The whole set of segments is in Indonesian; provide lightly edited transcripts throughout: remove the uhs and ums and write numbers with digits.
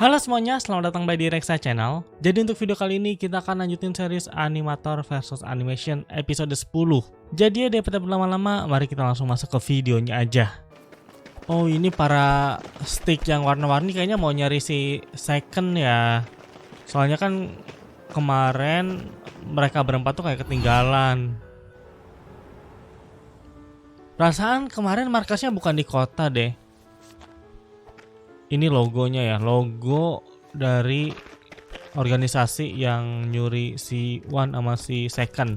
Halo semuanya, selamat datang di Rexa Channel. Jadi untuk video kali ini kita akan lanjutin series Animator versus Animation episode 10. Jadi daripada berlama-lama, mari kita langsung masuk ke videonya aja. Oh, ini para stick yang warna-warni kayaknya mau nyari si Second ya. Soalnya kan kemarin mereka berempat tuh kayak ketinggalan. Perasaan kemarin markasnya bukan di kota deh. Ini logonya ya, logo dari organisasi yang nyuri si One sama si Second.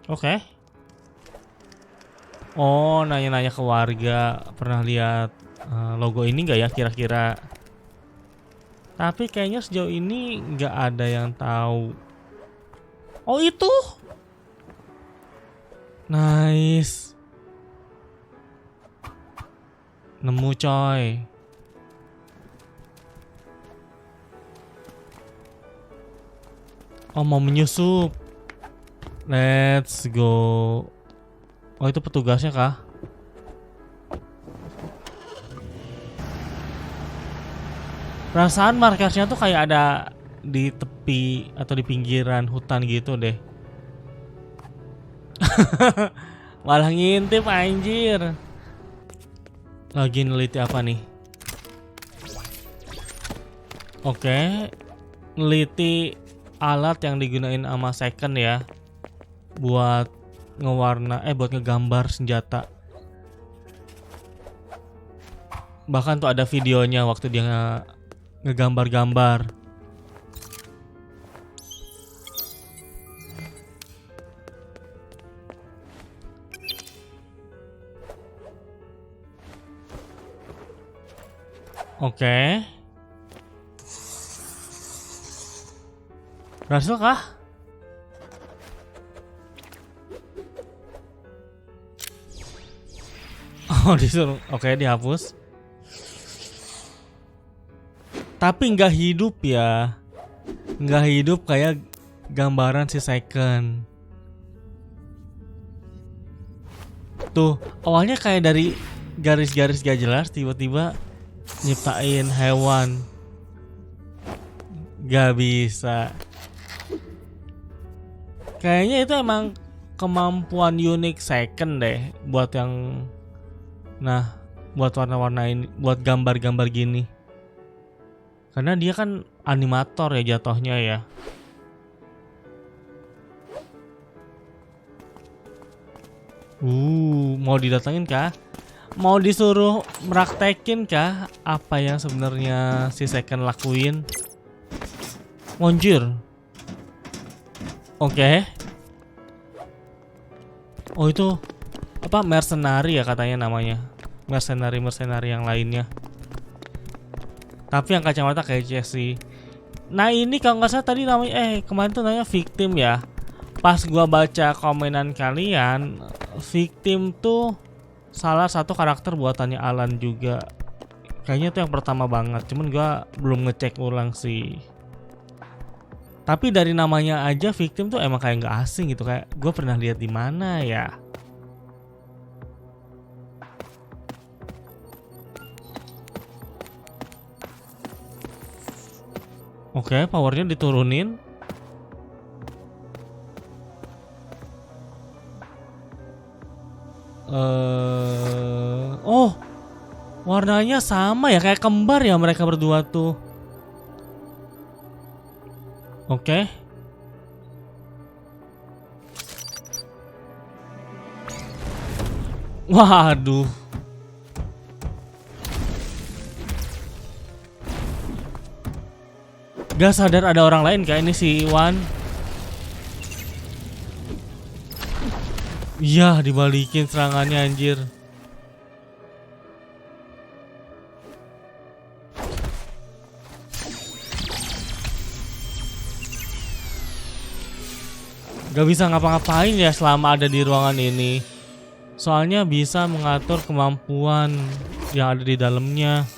Oke. Oh, nanya-nanya ke warga, pernah lihat logo ini nggak ya kira-kira? Tapi kayaknya sejauh ini nggak ada yang tahu. Oh itu, nice. Nemu coy. Oh mau menyusup. Let's go. Oh itu petugasnya kah? Perasaan markasnya tuh kayak ada di tepi atau di pinggiran hutan gitu deh. Malah ngintip anjir. Lagi neliti apa nih? Oke, neliti alat yang digunain sama Second ya, buat buat ngegambar senjata. Bahkan tuh ada videonya waktu dia ngegambar-gambar. Oke. Berhasil kah? Oh disuruh. Oke dihapus. Tapi nggak hidup ya. Nggak hidup kayak gambaran si Second. Tuh awalnya kayak dari garis-garis gak jelas tiba-tiba nyiptain hewan. Gak bisa. Kayaknya itu emang kemampuan unik Second deh buat yang buat warna-warnain, buat gambar-gambar gini. Karena dia kan animator ya jatuhnya ya. Mau didatengin kah? Mau disuruh meraktekin kah apa yang sebenarnya si Second lakuin? Monjir. Oke. Oh itu apa mercenary ya katanya namanya. Mercenary yang lainnya. Tapi yang kacamata kayak Jesse. Nah ini kalau nggak salah tadi namanya kemarin tuh namanya victim ya. Pas gua baca komenan kalian, victim tuh salah satu karakter buatannya Alan juga. Kayaknya tuh yang pertama banget. Cuman gua belum ngecek ulang sih. Tapi dari namanya aja victim tuh emang kayak nggak asing gitu, kayak gue pernah lihat di mana ya. Oke, powernya diturunin. Oh, warnanya sama ya, kayak kembar ya mereka berdua tuh. Oke. Waduh. Gak sadar ada orang lain kayak ini si Iwan. Iya, dibalikin serangannya anjir. Gak bisa ngapa-ngapain ya selama ada di ruangan ini. Soalnya bisa mengatur kemampuan yang ada di dalamnya.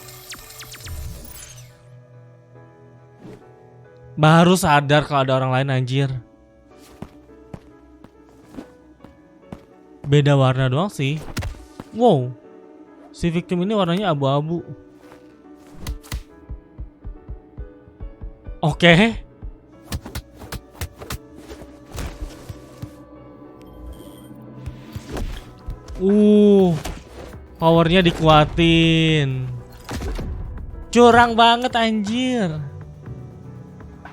Baru sadar kalau ada orang lain anjir. Beda warna doang sih. Wow. Si victim ini warnanya abu-abu. Oke. Powernya dikuatin. Curang banget anjir.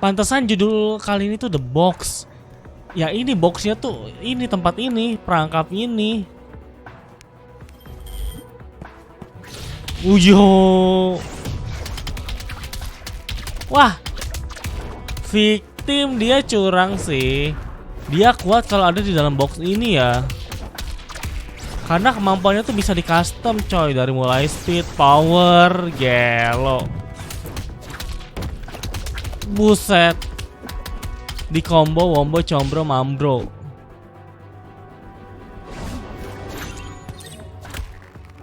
Pantesan judul kali ini tuh The Box. Ya ini boxnya tuh, ini tempat ini, perangkap ini. Uyo. Wah. Victim dia curang sih. Dia kuat kalau ada di dalam box ini ya. Karena kemampuannya tuh bisa di custom coy. Dari mulai speed, power, gelo. Buset. Di combo, wombo, combro, mambro.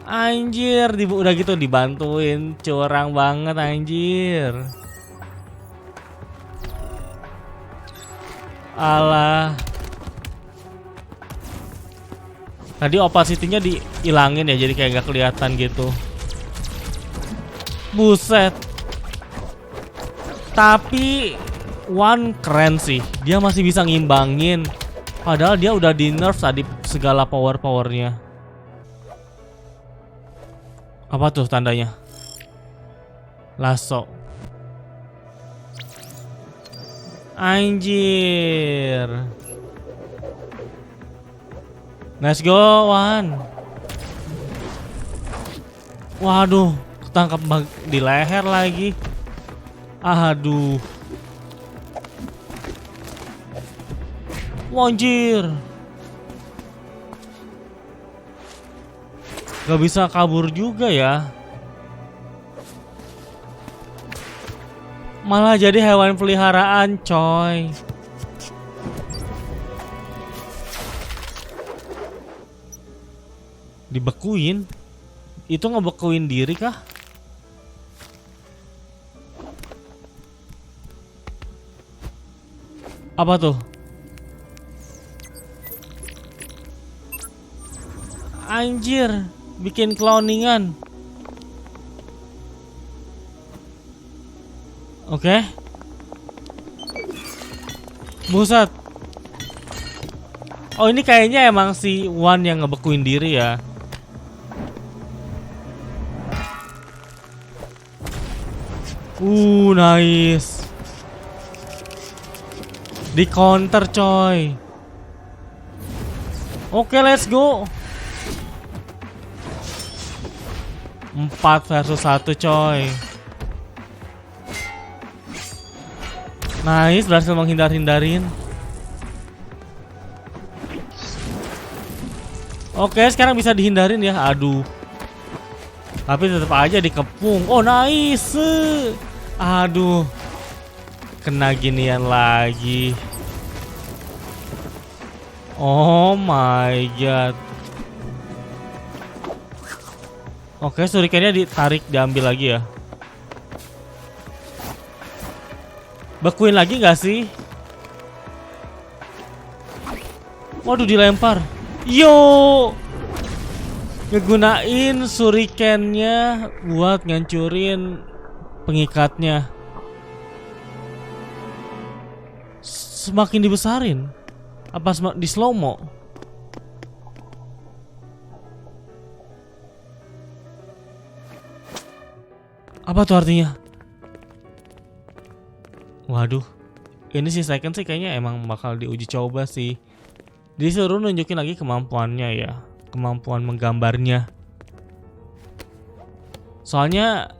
Anjir, udah gitu dibantuin. Curang banget anjir. Alah. Tadi opacity-nya dihilangin ya, jadi kayak gak kelihatan gitu. Buset. Tapi One keren sih. Dia masih bisa ngimbangin. Padahal dia udah di nerf tadi segala power-powernya. Apa tuh tandanya? Lasso. Anjir. Let's go, Wan. Waduh, ketangkap di leher lagi. Aduh. Anjir. Gak bisa kabur juga ya. Malah jadi hewan peliharaan, coy. Dibekuin? Itu ngebekuin diri kah? Apa tuh? Anjir, bikin cloningan. Oke. Buset. Oh, ini kayaknya emang si One yang ngebekuin diri ya. Nice. Di counter coy. Oke, let's go. 4 versus 1 coy. Nice, berhasil menghindar-hindarin. Oke, sekarang bisa dihindarin ya. Aduh. Tapi tetap aja dikepung. Oh, nice. Aduh. Kena ginian lagi. Oh my god. Oke, shurikennya ditarik, diambil lagi ya. Bekuin lagi gak sih? Waduh, dilempar. Yo, ngegunain shurikennya buat ngancurin pengikatnya. Semakin dibesarin. Apa di slow mo? Apa tuh artinya? Waduh, ini si second sih kayaknya emang bakal diuji coba sih. Disuruh nunjukin lagi kemampuannya ya, kemampuan menggambarnya. Soalnya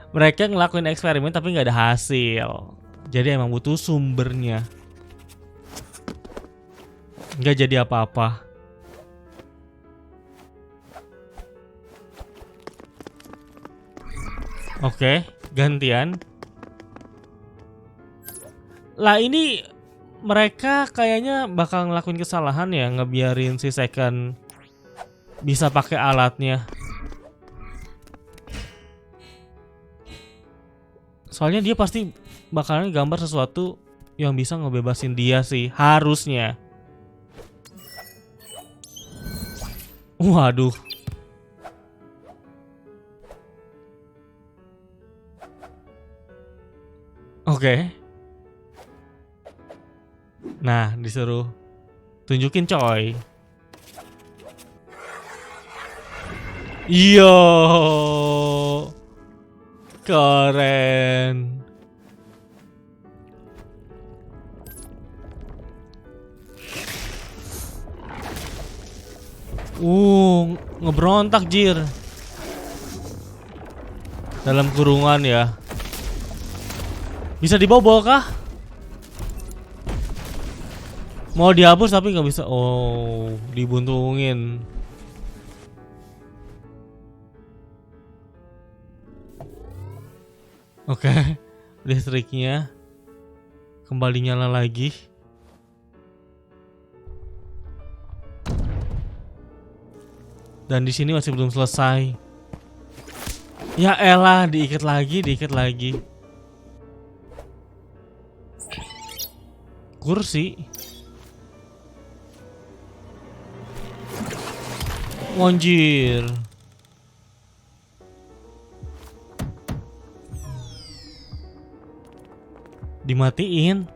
mereka ngelakuin eksperimen tapi nggak ada hasil. Jadi emang butuh sumbernya. Nggak jadi apa-apa. Oke, gantian. Lah ini mereka kayaknya bakal ngelakuin kesalahan ya, ngebiarin si second bisa pakai alatnya. Soalnya dia pasti bakalan gambar sesuatu yang bisa ngebebasin dia sih, harusnya. Waduh. Oke. Nah, disuruh tunjukin coy. Yo, keren. Ngebrontak jir. Dalam kurungan ya. Bisa dibobol kah? Mau dihapus tapi nggak bisa. Oh, dibuntungin. Oke, listriknya kembali nyala lagi. Dan di sini masih belum selesai. Ya elah, diikat lagi. Kursi. Monjir. Dimatiin.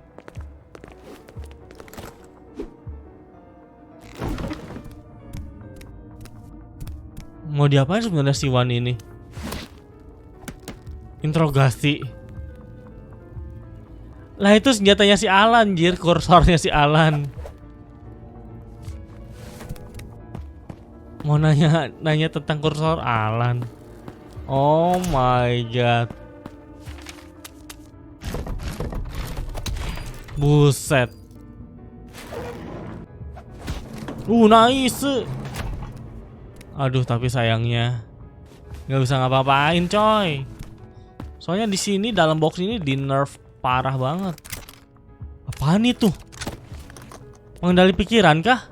Mau diapain sebenarnya si Wan ini? Interogasi. Lah itu senjatanya si Alan, jir, kursornya si Alan. Mau nanya tentang kursor Alan. Oh my god. Buset. Nice. Aduh, tapi sayangnya nggak bisa ngapa-ngapain, coy. Soalnya di sini dalam box ini di nerf parah banget. Apaan itu? Mengendali pikiran kah?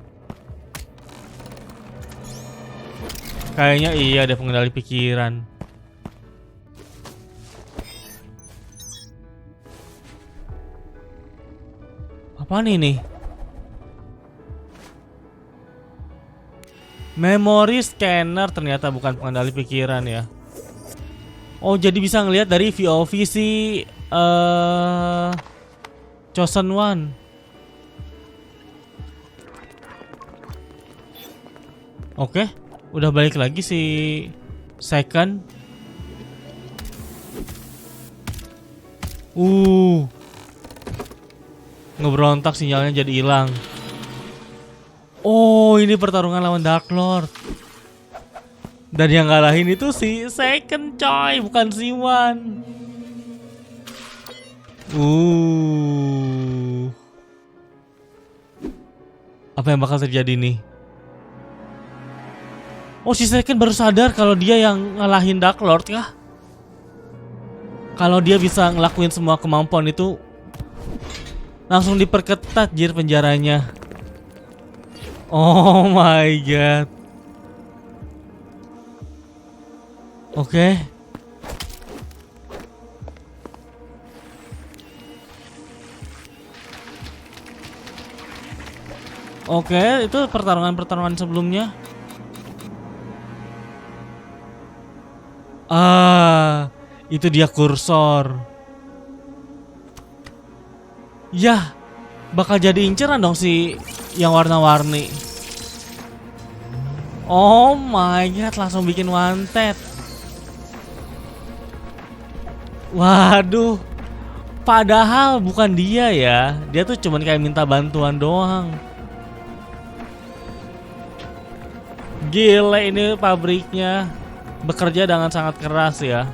Kayaknya iya ada pengendali pikiran. Apaan ini? Memory scanner, ternyata bukan pengendali pikiran ya. Oh, jadi bisa ngelihat dari VOV si Chosen One. Oke, udah balik lagi si Second. Ngebrontak, sinyalnya jadi hilang. Oh, ini pertarungan lawan Dark Lord. Dan yang ngalahin itu si Second, coy, bukan si One. Apa yang bakal terjadi nih? Oh, si Second baru sadar kalau dia yang ngalahin Dark Lord kah? Kalau dia bisa ngelakuin semua kemampuan itu, langsung diperketat jir penjaranya. Oh my god. Oke. Oke, itu pertarungan sebelumnya. Itu dia kursor. Yah, bakal jadi inceran dong si yang warna-warni. Oh my god, langsung bikin wanted. Waduh. Padahal bukan dia ya. Dia tuh cuman kayak minta bantuan doang. Gila, ini pabriknya bekerja dengan sangat keras ya.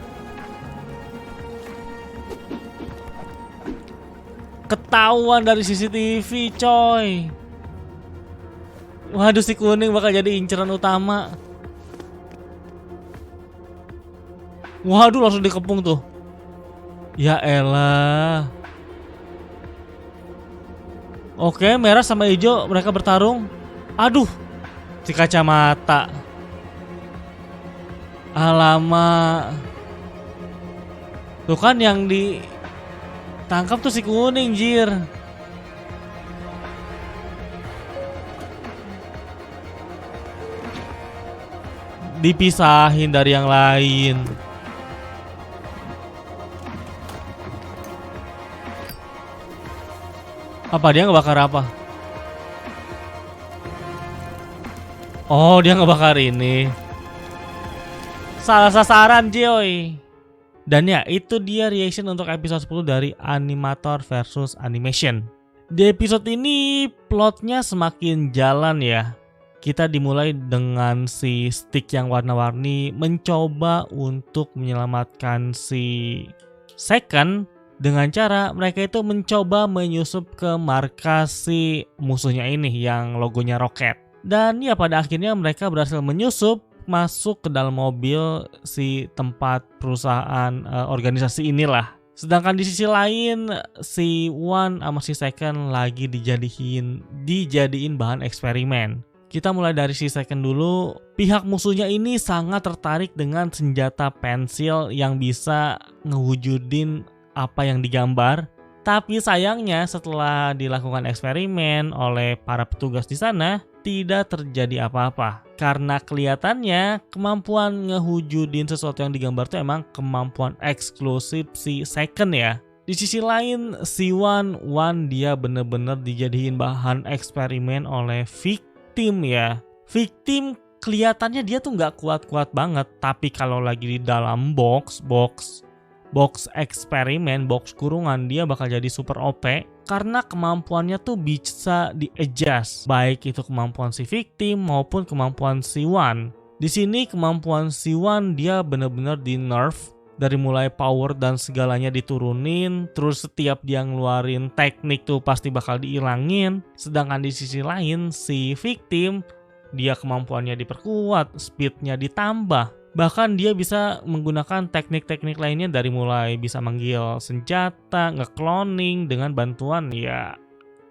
Ketahuan dari CCTV, coy. Waduh, si kuning bakal jadi inceran utama. Waduh, langsung dikepung tuh. Ya elah. Oke, merah sama hijau mereka bertarung. Aduh, si kacamata. Alamak. Tuh kan yang ditangkap tuh si kuning, jir. Dipisahin dari yang lain. Apa dia ngebakar apa? Oh, dia ngebakar ini. Salah sasaran, Joy. Dan ya, itu dia reaction untuk episode 10 dari Animator versus Animation. Di episode ini plotnya semakin jalan ya. Kita dimulai dengan si stick yang warna-warni mencoba untuk menyelamatkan si Second dengan cara mereka itu mencoba menyusup ke markas si musuhnya ini yang logonya roket. Dan ya pada akhirnya mereka berhasil menyusup masuk ke dalam mobil si tempat perusahaan organisasi inilah. Sedangkan di sisi lain si One sama si Second lagi dijadiin bahan eksperimen. Kita mulai dari si Second dulu. Pihak musuhnya ini sangat tertarik dengan senjata pensil yang bisa ngewujudin apa yang digambar. Tapi sayangnya setelah dilakukan eksperimen oleh para petugas di sana, tidak terjadi apa-apa. Karena kelihatannya kemampuan ngewujudin sesuatu yang digambar itu emang kemampuan eksklusif si Second ya. Di sisi lain si One dia bener-bener dijadiin bahan eksperimen oleh Victim ya. Victim kelihatannya dia tuh nggak kuat-kuat banget, tapi kalau lagi di dalam box eksperimen, box kurungan, dia bakal jadi super OP karena kemampuannya tuh bisa di-adjust, baik itu kemampuan si Victim maupun kemampuan si One. Di sini kemampuan si One dia bener-bener di-nerf, dari mulai power dan segalanya diturunin, terus setiap dia ngeluarin teknik tuh pasti bakal diilangin. Sedangkan di sisi lain si Victim dia kemampuannya diperkuat, speednya ditambah. Bahkan dia bisa menggunakan teknik-teknik lainnya dari mulai bisa manggil senjata, nge-cloning dengan bantuan ya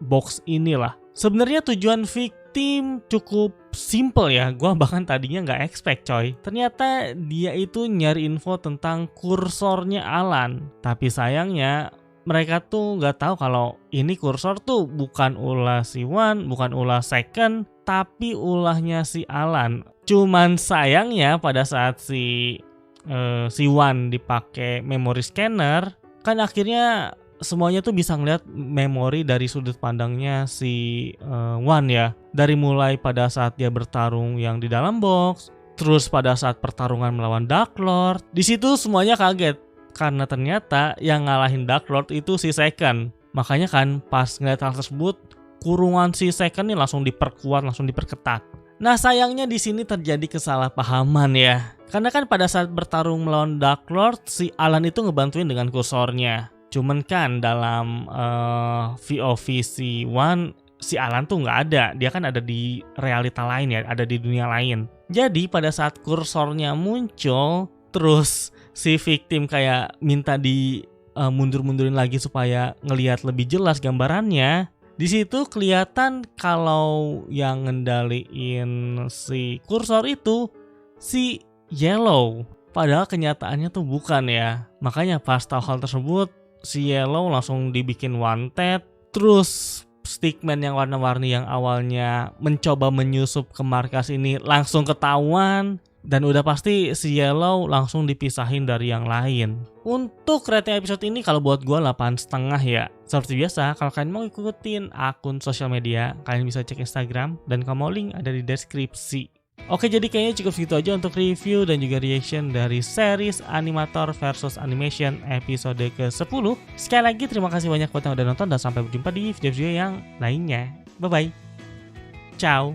box inilah. Sebenarnya tujuan Victim cukup simple ya. Gua bahkan tadinya nggak expect coy. Ternyata dia itu nyari info tentang kursornya Alan. Tapi sayangnya mereka tuh nggak tahu kalau ini kursor tuh bukan ulah si One, bukan ulah Second, tapi ulahnya si Alan. Cuman sayangnya pada saat si One dipakai memory scanner, kan akhirnya semuanya tuh bisa ngeliat memori dari sudut pandangnya si One ya. Dari mulai pada saat dia bertarung yang di dalam box, terus pada saat pertarungan melawan Dark Lord, di situ semuanya kaget karena ternyata yang ngalahin Dark Lord itu si Second. Makanya kan pas ngeliat hal tersebut, kurungan si Second ini langsung diperkuat, langsung diperketat. Nah sayangnya di sini terjadi kesalahpahaman ya. Karena kan pada saat bertarung melawan Dark Lord, si Alan itu ngebantuin dengan kursornya. Cuman kan dalam VOV si One, si Alan tuh nggak ada. Dia kan ada di realita lain ya, ada di dunia lain. Jadi pada saat kursornya muncul, terus si Victim kayak minta di mundur-mundurin lagi supaya ngelihat lebih jelas gambarannya. Di situ kelihatan kalau yang ngendaliin si kursor itu si Yellow. Padahal kenyataannya tuh bukan ya. Makanya pas tahu hal tersebut, si Yellow langsung dibikin wanted. Terus stickman yang warna-warni yang awalnya mencoba menyusup ke markas ini langsung ketahuan. Dan udah pasti si Yellow langsung dipisahin dari yang lain. Untuk rating episode ini kalau buat gue 8,5 ya. Seperti biasa, kalau kalian mau ikutin akun sosial media, kalian bisa cek Instagram dan kamu link ada di deskripsi. Oke, jadi kayaknya cukup segitu aja untuk review dan juga reaction dari series Animator versus Animation episode ke-10. Sekali lagi terima kasih banyak buat yang udah nonton dan sampai berjumpa di video-video yang lainnya. Bye bye. Ciao.